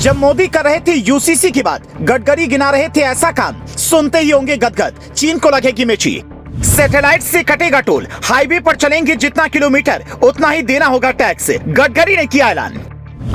जब मोदी कर रहे थे यूसीसी की बात, गडकरी गिना रहे थे ऐसा काम, सुनते ही होंगे गदगद, चीन को लगेगी मिर्ची। सैटेलाइट से कटेगा टोल, हाईवे पर चलेंगे जितना किलोमीटर उतना ही देना होगा टैक्स, गडकरी ने किया ऐलान।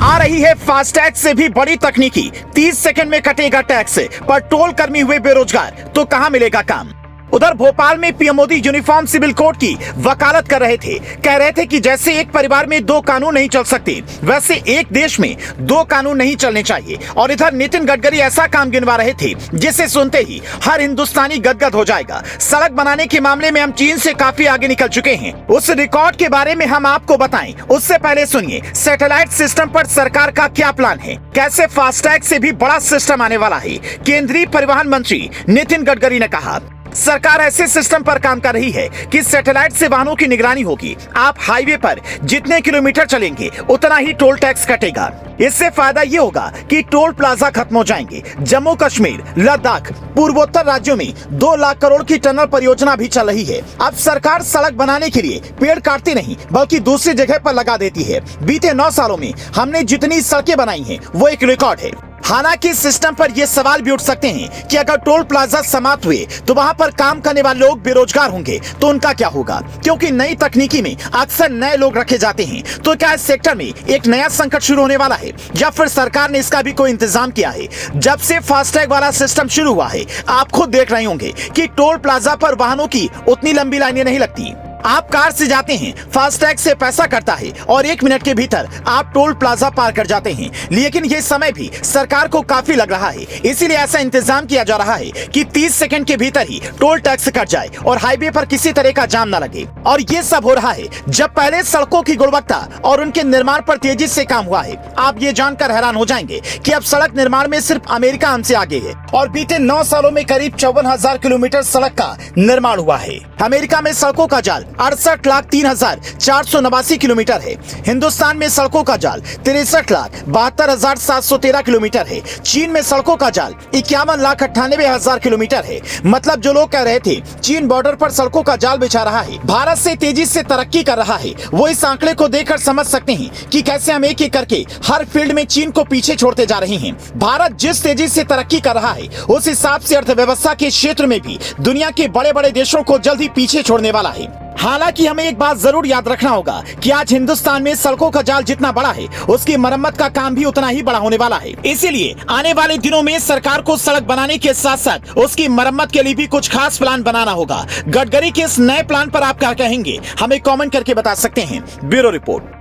आ रही है फास्टैग से भी बड़ी तकनीकी, 30 सेकंड में कटेगा टैक्स, पर टोल कर्मी हुए बेरोजगार तो कहां मिलेगा काम। उधर भोपाल में PM Modi uniform civil code की वकालत कर रहे थे। कह रहे थे कि जैसे एक परिवार में दो कानून नहीं चल सकते, वैसे एक देश में दो कानून नहीं चलने चाहिए। और इधर नितिन गडकरी ऐसा काम गिनवा रहे थे जिसे सुनते ही हर हिंदुस्तानी गदगद हो जाएगा। सड़क बनाने के मामले में हम चीन से काफी आगे निकल चुके हैं, उस रिकॉर्ड के बारे में हम आपको बताएं। उससे पहले सुनिए सैटेलाइट सिस्टम पर सरकार का क्या प्लान है, कैसे फास्टैग से भी बड़ा सिस्टम आने वाला है। केंद्रीय परिवहन मंत्री नितिन गडकरी ने कहा, सरकार ऐसे सिस्टम पर काम कर रही है कि सैटेलाइट से वाहनों की निगरानी होगी। आप हाईवे पर जितने किलोमीटर चलेंगे उतना ही टोल टैक्स कटेगा। इससे फायदा ये होगा कि टोल प्लाजा खत्म हो जाएंगे। जम्मू कश्मीर, लद्दाख, पूर्वोत्तर राज्यों में 2 लाख करोड़ की टनल परियोजना भी चल रही है। अब सरकार सड़क बनाने के लिए पेड़ काटती नहीं बल्कि दूसरी जगह पर लगा देती है। बीते 9 सालों में हमने जितनी सड़कें बनाई हैं वो एक रिकॉर्ड है। हालांकि सिस्टम पर ये सवाल भी उठ सकते हैं कि अगर टोल प्लाजा समाप्त हुए तो वहां पर काम करने वाले लोग बेरोजगार होंगे तो उनका क्या होगा, क्योंकि नई तकनीकी में अक्सर नए लोग रखे जाते हैं। तो क्या इस सेक्टर में एक नया संकट शुरू होने वाला है या फिर सरकार ने इसका भी कोई इंतजाम किया है। जब से फास्टैग वाला सिस्टम शुरू हुआ है, आप खुद देख रहे होंगे कि टोल प्लाजा पर वाहनों की उतनी लंबी लाइनें नहीं लगती। आप कार से जाते हैं, फास्टैग से पैसा कटता है और 1 मिनट के भीतर आप टोल प्लाजा पार कर जाते हैं। लेकिन ये समय भी सरकार को काफी लग रहा है, इसीलिए ऐसा इंतजाम किया जा रहा है कि 30 सेकंड के भीतर ही टोल टैक्स कट जाए और हाईवे पर किसी तरह का जाम न लगे। और ये सब हो रहा है जब पहले सड़कों की गुणवत्ता और उनके निर्माण पर तेजी से काम हुआ है। आप ये जानकर हैरान हो जाएंगे कि अब सड़क निर्माण में सिर्फ अमेरिका हमसे आगे है और बीते 9 सालों में करीब 54,000 किलोमीटर सड़क का निर्माण हुआ है। अमेरिका में सड़कों का जाल 68,03,489 किलोमीटर है। हिंदुस्तान में सड़कों का जाल 63,72,713 किलोमीटर है। चीन में सड़कों का जाल 51,98,000 किलोमीटर है। मतलब जो लोग कह रहे थे चीन बॉर्डर पर सड़कों का जाल बिछा रहा है, भारत से तेजी से तरक्की कर रहा है, वो इस आंकड़े को देखकर समझ सकते हैं कि कैसे हम एक एक करके हर फील्ड में चीन को पीछे छोड़ते जा रहे हैं। भारत जिस तेजी से तरक्की कर रहा है, उस हिसाब से अर्थव्यवस्था के क्षेत्र में भी दुनिया के बड़े बड़े देशों को जल्द ही पीछे छोड़ने वाला है। हालांकि हमें एक बात जरूर याद रखना होगा कि आज हिंदुस्तान में सड़कों का जाल जितना बड़ा है, उसकी मरम्मत का काम भी उतना ही बड़ा होने वाला है। इसीलिए आने वाले दिनों में सरकार को सड़क बनाने के साथ साथ उसकी मरम्मत के लिए भी कुछ खास प्लान बनाना होगा। गडकरी के इस नए प्लान पर आप क्या कहेंगे, हमें कमेंट करके बता सकते हैं। Bureau report.